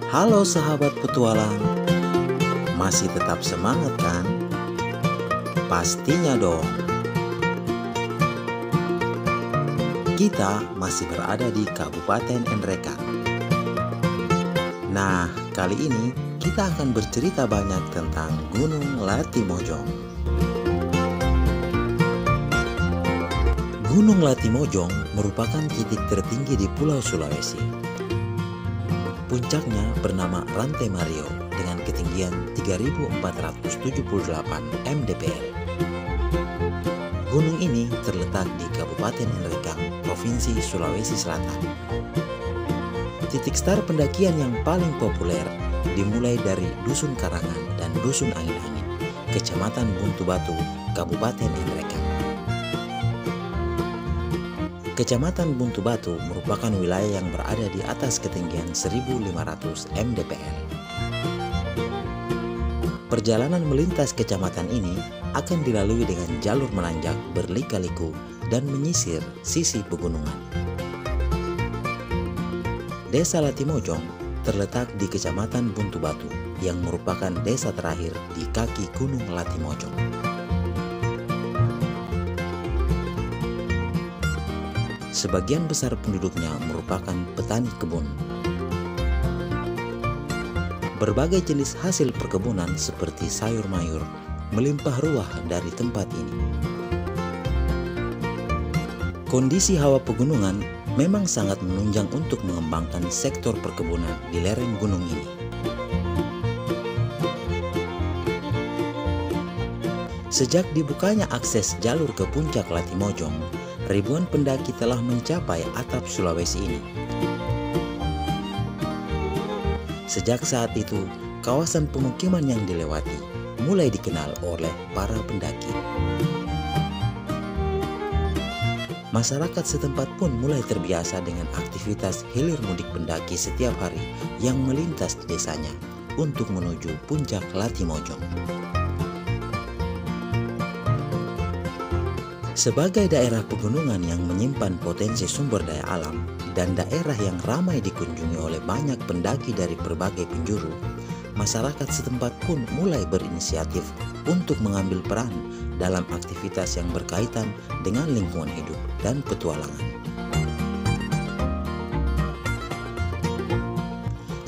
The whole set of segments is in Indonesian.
Halo sahabat petualang, masih tetap semangat kan? Pastinya dong. Kita masih berada di Kabupaten Nrekang. Nah, kali ini kita akan bercerita banyak tentang Gunung Latimojong. Gunung Latimojong merupakan titik tertinggi di Pulau Sulawesi. Puncaknya bernama Rantai Mario dengan ketinggian 3.478 mdpl. Gunung ini terletak di Kabupaten Nrekang, Provinsi Sulawesi Selatan. Titik start pendakian yang paling populer dimulai dari Dusun Karangan dan Dusun Angin-Angin, Kecamatan Buntu Batu, Kabupaten Nrekang. Kecamatan Buntu Batu merupakan wilayah yang berada di atas ketinggian 1.500 mdpl. Perjalanan melintas kecamatan ini akan dilalui dengan jalur menanjak berlika-liku dan menyisir sisi pegunungan. Desa Latimojong terletak di Kecamatan Buntu Batu yang merupakan desa terakhir di kaki Gunung Latimojong. Sebagian besar penduduknya merupakan petani kebun. Berbagai jenis hasil perkebunan seperti sayur mayur melimpah ruah dari tempat ini. Kondisi hawa pegunungan memang sangat menunjang untuk mengembangkan sektor perkebunan di lereng gunung ini. Sejak dibukanya akses jalur ke puncak Latimojong, ribuan pendaki telah mencapai atap Sulawesi ini. Sejak saat itu, kawasan pemukiman yang dilewati mulai dikenal oleh para pendaki. Masyarakat setempat pun mulai terbiasa dengan aktivitas hilir mudik pendaki setiap hari yang melintas di desanya untuk menuju puncak Latimojong. Sebagai daerah pegunungan yang menyimpan potensi sumber daya alam dan daerah yang ramai dikunjungi oleh banyak pendaki dari berbagai penjuru, masyarakat setempat pun mulai berinisiatif untuk mengambil peran dalam aktivitas yang berkaitan dengan lingkungan hidup dan petualangan.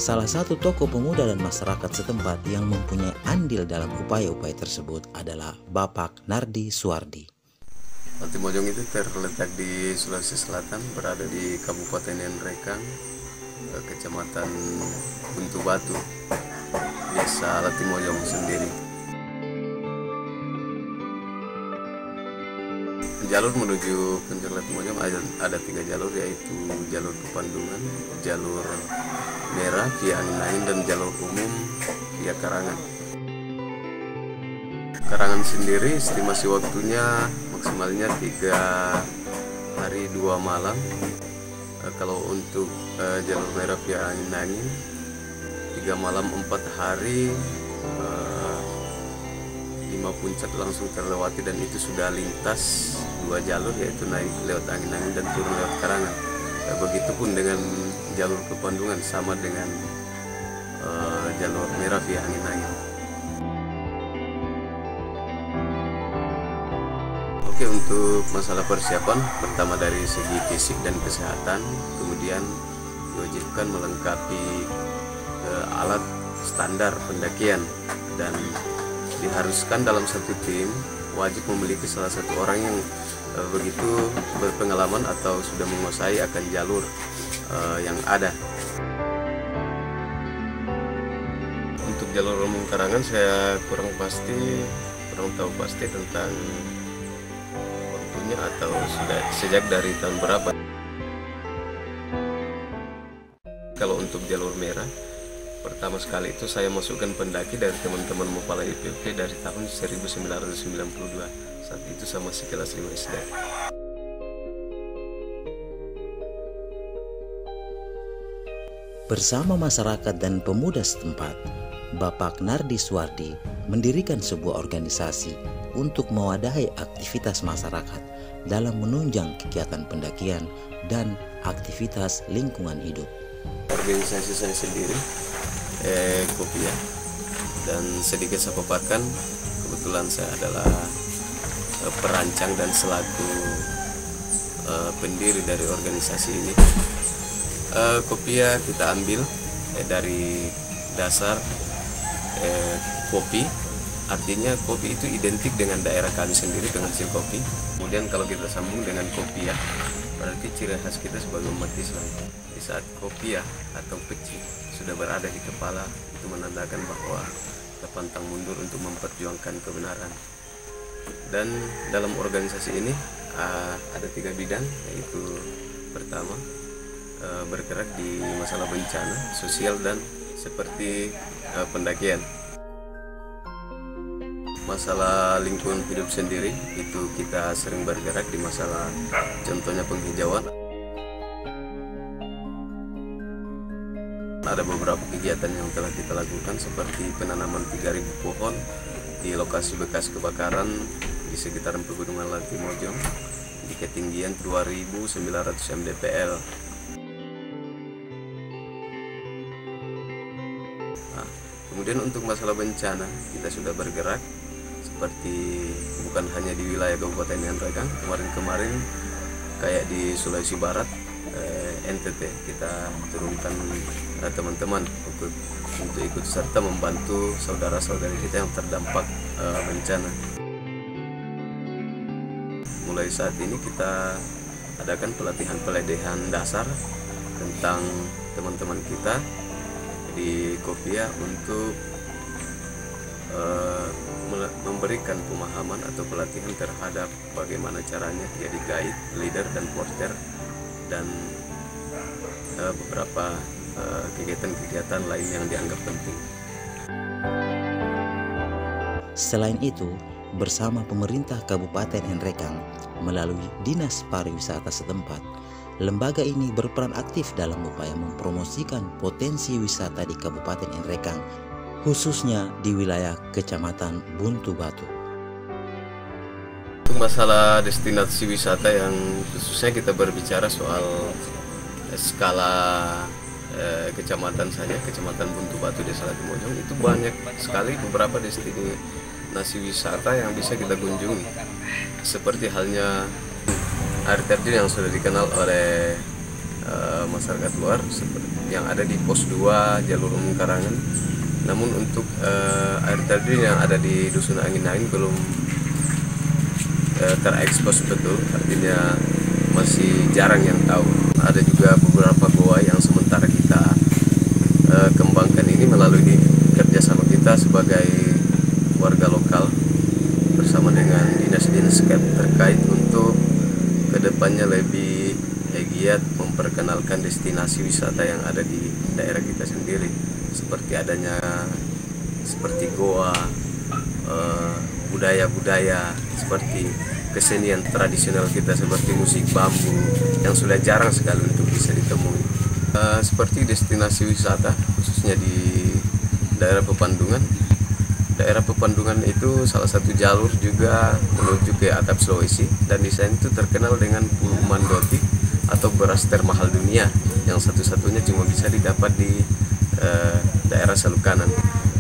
Salah satu tokoh pemuda dan masyarakat setempat yang mempunyai andil dalam upaya-upaya tersebut adalah Bapak Nardi Suwardi. Latimojong itu terletak di Sulawesi Selatan, berada di Kabupaten Nrekang, Kecamatan Buntu Batu, Desa Latimojong sendiri. Jalur menuju puncak Latimojong ada 3 jalur, yaitu jalur Pepandungan, jalur merah via Angin-Angin, dan jalur umum via Karangan. Karangan sendiri estimasi waktunya maksimalnya 3 hari 2 malam. Kalau untuk jalur merah via Angin-Angin 3 malam 4 hari, 5 puncak langsung terlewati, dan itu sudah lintas 2 jalur, yaitu naik lewat Angin-Angin dan turun lewat Karangan. Begitupun dengan jalur Pepandungan, sama dengan jalur merah via Angin-Angin. Oke, untuk masalah persiapan, pertama dari segi fisik dan kesehatan, kemudian diwajibkan melengkapi alat standar pendakian, dan diharuskan dalam satu tim wajib memiliki salah satu orang yang begitu berpengalaman atau sudah menguasai akan jalur yang ada. Untuk jalur umum Karangan saya kurang tahu pasti tentang atau sudah sejak dari tahun berapa. Kalau untuk jalur merah, pertama sekali itu saya masukkan pendaki dari teman-teman Mupala IPP dari tahun 1992. Saat itu saya masih kelas 5 SD. Bersama masyarakat dan pemuda setempat, Bapak Nardi Suwardi mendirikan sebuah organisasi untuk mewadahi aktivitas masyarakat dalam menunjang kegiatan pendakian dan aktivitas lingkungan hidup. Organisasi saya sendiri kopi ya. Dan sedikit saya paparkan, kebetulan saya adalah perancang dan selaku pendiri dari organisasi ini. Kopia kita ambil dari dasar kopi, artinya kopi itu identik dengan daerah kami sendiri, penghasil kopi. Kemudian kalau kita sambung dengan kopia, berarti ciri khas kita sebagai umat Islam. Di saat kopia atau peci sudah berada di kepala, itu menandakan bahwa kita pantang mundur untuk memperjuangkan kebenaran. Dan dalam organisasi ini ada 3 bidang, yaitu pertama bergerak di masalah bencana sosial dan seperti pendakian. Masalah lingkungan hidup sendiri itu kita sering bergerak di masalah contohnya penghijauan. Ada beberapa kegiatan yang telah kita lakukan seperti penanaman 3.000 pohon di lokasi bekas kebakaran di sekitaran Pegunungan Latimojong di ketinggian 2.900 mdpl. Kemudian untuk masalah bencana kita sudah bergerak seperti bukan hanya di wilayah Kabupaten Nganragang, kemarin kayak di Sulawesi Barat, NTT kita turunkan teman-teman untuk ikut serta membantu saudara-saudari kita yang terdampak bencana. Mulai saat ini kita adakan pelatihan dasar tentang teman-teman kita di Kopia untuk memberikan pemahaman atau pelatihan terhadap bagaimana caranya jadi guide, leader, dan porter, dan beberapa kegiatan-kegiatan lain yang dianggap penting. Selain itu, bersama pemerintah Kabupaten Nrekang melalui Dinas Pariwisata setempat, lembaga ini berperan aktif dalam upaya mempromosikan potensi wisata di Kabupaten Nrekang, khususnya di wilayah Kecamatan Buntu Batu. Untuk masalah destinasi wisata yang khususnya kita berbicara soal skala kecamatan saja, Kecamatan Buntu Batu, Desa Latimojong, itu banyak sekali beberapa destinasi wisata yang bisa kita kunjungi. Seperti halnya air terjun yang sudah dikenal oleh masyarakat luar, seperti yang ada di pos 2 jalur umum Karangan. Namun untuk air terjun yang ada di Dusun Angin-Angin belum terekspos betul, artinya masih jarang yang tahu. Ada juga beberapa goa yang sementara kita kembangkan ini melalui kerjasama kita sebagai warga lokal bersama dengan dinas-dinas terkait untuk kedepannya lebih giat memperkenalkan destinasi wisata yang ada di daerah kita sendiri, seperti adanya seperti goa, budaya-budaya seperti kesenian tradisional kita seperti musik bambu yang sudah jarang sekali untuk bisa ditemui. Seperti destinasi wisata khususnya di daerah Pepandungan. Daerah Pepandungan itu salah satu jalur juga menuju ke atap Sulawesi, dan di sana itu terkenal dengan bulu mandoti atau beras termahal dunia yang satu-satunya cuma bisa didapat di daerah Salukanan.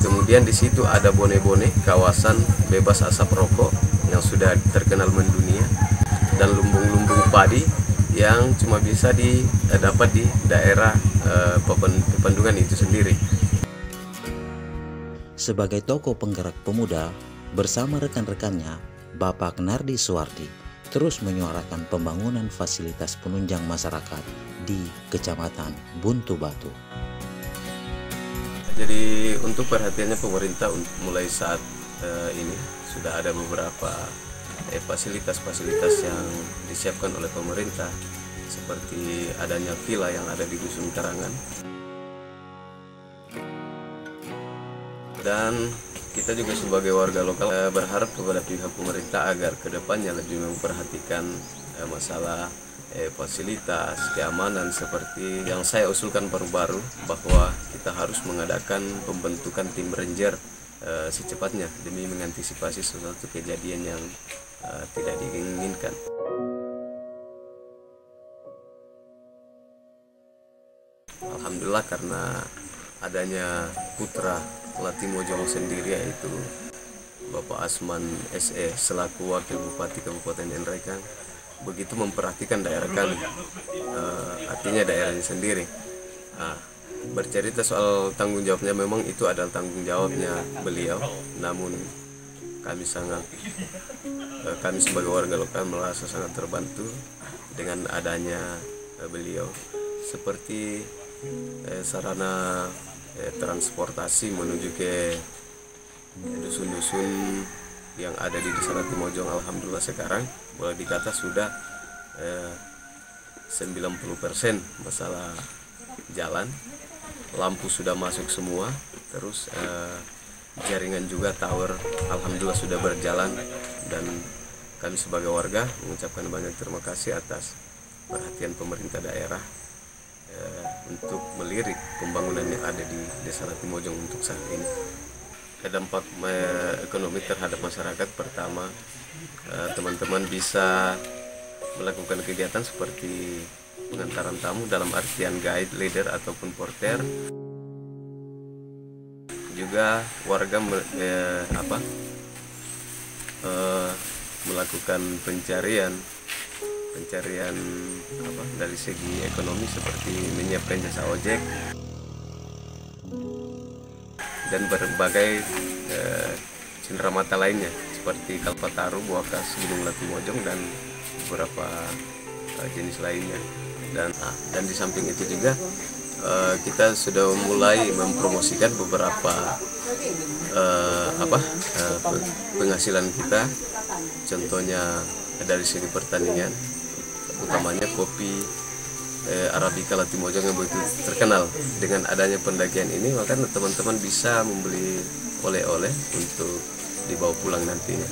Kemudian di situ ada Bone-Bone, kawasan bebas asap rokok yang sudah terkenal mendunia, dan lumbung-lumbung padi yang cuma bisa didapat di daerah Pepandungan itu sendiri. Sebagai tokoh penggerak pemuda, bersama rekan-rekannya, Bapak Nardi Suwardi terus menyuarakan pembangunan fasilitas penunjang masyarakat di Kecamatan Buntu Batu. Jadi untuk perhatiannya pemerintah mulai saat ini sudah ada beberapa fasilitas-fasilitas yang disiapkan oleh pemerintah, seperti adanya villa yang ada di Dusun Karangan. Dan kita juga sebagai warga lokal berharap kepada pihak pemerintah agar kedepannya lebih memperhatikan masalah fasilitas, keamanan, seperti yang saya usulkan baru-baru, bahwa kita harus mengadakan pembentukan tim ranger secepatnya demi mengantisipasi sesuatu kejadian yang tidak diinginkan. Alhamdulillah, karena adanya putra Latimojong sendiri, yaitu Bapak Asman SE selaku Wakil Bupati Kabupaten Nrekang begitu memperhatikan daerah kami, artinya daerahnya sendiri. Bercerita soal tanggung jawabnya, memang itu adalah tanggung jawabnya beliau, namun kami sebagai warga lokal merasa sangat terbantu dengan adanya beliau, seperti sarana transportasi menuju ke dusun-dusun yang ada di Desa Latimojong. Alhamdulillah sekarang boleh dikata sudah 90% masalah jalan, lampu sudah masuk semua, terus jaringan juga tower alhamdulillah sudah berjalan, dan kami sebagai warga mengucapkan banyak terima kasih atas perhatian pemerintah daerah untuk melirik pembangunan yang ada di Desa Latimojong untuk saat ini. Dampak ekonomi terhadap masyarakat, pertama teman-teman bisa melakukan kegiatan seperti pengantaran tamu dalam artian guide, leader ataupun porter. Juga warga melakukan pencarian dari segi ekonomi, seperti menyiapkan jasa ojek dan berbagai cenderamata lainnya seperti Kalpataru, Buakas, Gunung Latimojong, dan beberapa jenis lainnya. Dan di samping itu juga kita sudah mulai mempromosikan beberapa penghasilan kita, contohnya dari segi pertanian, utamanya kopi Arabica Latimojong yang begitu terkenal. Dengan adanya pendakian ini, maka teman-teman bisa membeli oleh-oleh untuk dibawa pulang nantinya.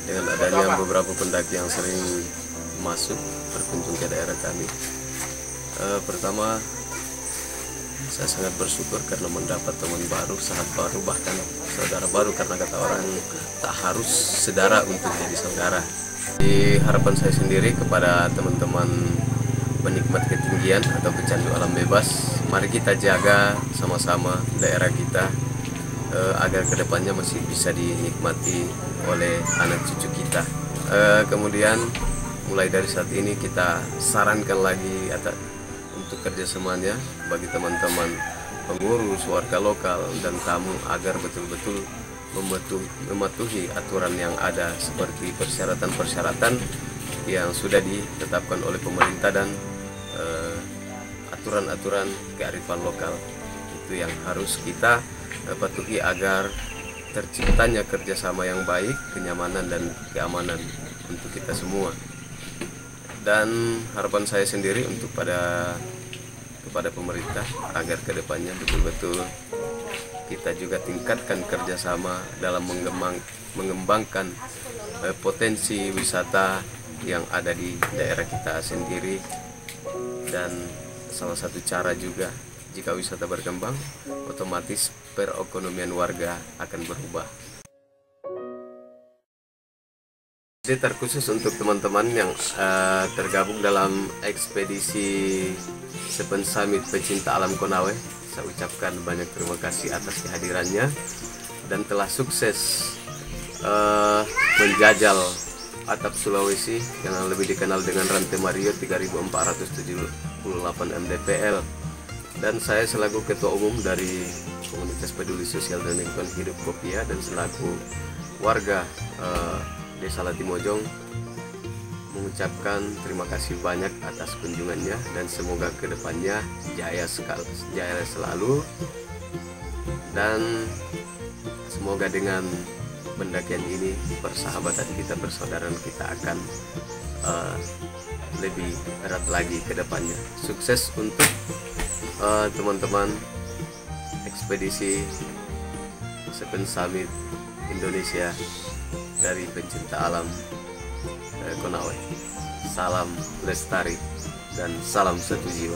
Dengan adanya beberapa pendaki yang sering masuk berkunjung ke daerah kami, pertama saya sangat bersyukur karena mendapat teman baru, sahabat baru, bahkan saudara baru, karena kata orang tak harus saudara untuk jadi saudara. Di harapan saya sendiri kepada teman-teman penikmat ketinggian atau pecandu alam bebas, mari kita jaga sama-sama daerah kita agar kedepannya masih bisa dinikmati oleh anak cucu kita. Kemudian mulai dari saat ini kita sarankan lagi untuk kerjasamanya bagi teman-teman pengurus, warga lokal, dan tamu agar betul-betul mematuhi aturan yang ada, seperti persyaratan-persyaratan yang sudah ditetapkan oleh pemerintah dan aturan-aturan kearifan lokal. Itu yang harus kita patuhi agar terciptanya kerjasama yang baik, kenyamanan dan keamanan untuk kita semua. Dan harapan saya sendiri untuk kepada pemerintah agar kedepannya betul-betul kita juga tingkatkan kerjasama dalam mengembangkan potensi wisata yang ada di daerah kita sendiri. Dan salah satu cara juga, jika wisata berkembang, otomatis perekonomian warga akan berubah. Jadi terkhusus untuk teman-teman yang tergabung dalam ekspedisi Seven Summit Pecinta Alam Konawe, saya ucapkan banyak terima kasih atas kehadirannya dan telah sukses menjajal atap Sulawesi yang lebih dikenal dengan Rantai Mario 3478 mdpl. Dan saya selaku Ketua Umum dari Komunitas Peduli Sosial dan Lingkungan Hidup Kopia dan selaku warga Desa Latimojong mengucapkan terima kasih banyak atas kunjungannya, dan semoga kedepannya jaya selalu, dan semoga dengan pendakian ini persahabatan kita, persaudaraan kita akan lebih erat lagi ke depannya. Sukses untuk teman-teman ekspedisi Seven Summit Indonesia dari pencinta alam Konawe. Salam lestari dan salam satu jiwa.